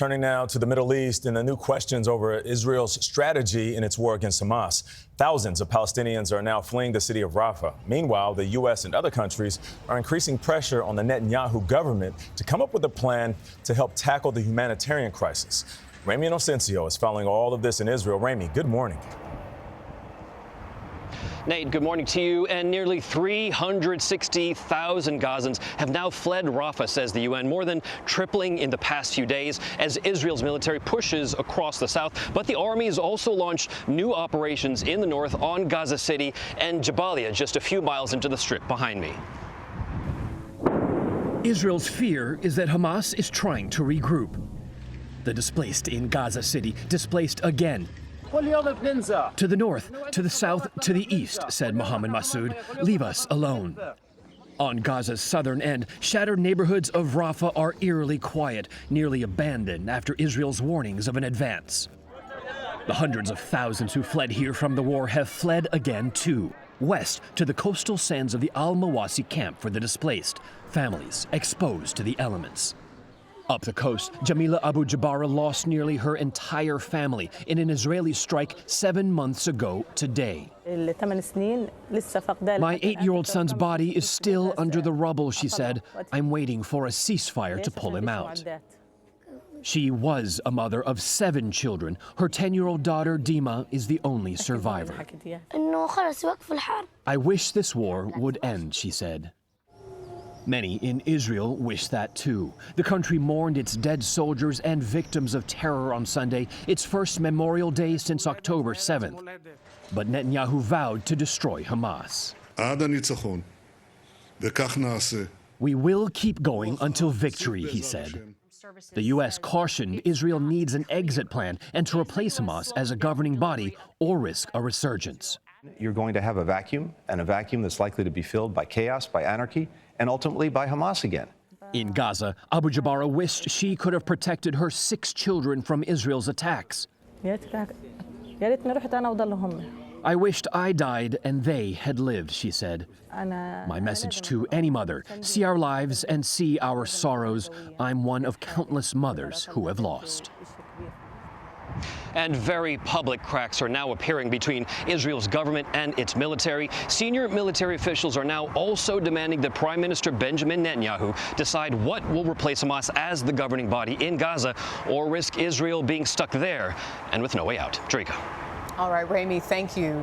Turning now to the Middle East and the new questions over Israel's strategy in its war against Hamas. Thousands of Palestinians are now fleeing the city of Rafah. Meanwhile, the U.S. and other countries are increasing pressure on the Netanyahu government to come up with a plan to help tackle the humanitarian crisis. Ramy Inocencio is following all of this in Israel. Ramy, good morning. Nate, good morning to you. And nearly 360,000 Gazans have now fled Rafah, says the UN, more than tripling in the past few days as Israel's military pushes across the south. But the army has also launched new operations in the north on Gaza City and Jabalia, just a few miles into the strip behind me. Israel's fear is that Hamas is trying to regroup. The displaced in Gaza City displaced again. To the north, to the south, to the east, said Mohammed Massoud. Leave us alone. On Gaza's southern end, shattered neighborhoods of Rafah are eerily quiet, nearly abandoned after Israel's warnings of an advance. The hundreds of thousands who fled here from the war have fled again too, west to the coastal sands of the Al-Mawasi camp for the displaced, families exposed to the elements. Up the coast, Jamila Abu Jabara lost nearly her entire family in an Israeli strike 7 months ago today. My 8-year-old son's body is still under the rubble, she said. I'm waiting for a ceasefire to pull him out. She was a mother of 7 children. Her 10-year-old daughter, Dima, is the only survivor. I wish this war would end, she said. Many in Israel wish that too. The country mourned its dead soldiers and victims of terror on Sunday, its first Memorial Day since October 7th. But Netanyahu vowed to destroy Hamas. We will keep going until victory, he said. The U.S. cautioned Israel needs an exit plan and to replace Hamas as a governing body or risk a resurgence. You're going to have a vacuum, and a vacuum that's likely to be filled by chaos, by anarchy, and ultimately by Hamas again. In Gaza, Abu Jabara wished she could have protected her 6 children from Israel's attacks. I wished I died and they had lived, she said. My message to any mother, see our lives and see our sorrows. I'm one of countless mothers who have lost. And very public cracks are now appearing between Israel's government and its military. Senior military officials are now also demanding that Prime Minister Benjamin Netanyahu decide what will replace Hamas as the governing body in Gaza or risk Israel being stuck there and with no way out. Drika. All right, Ramy, thank you.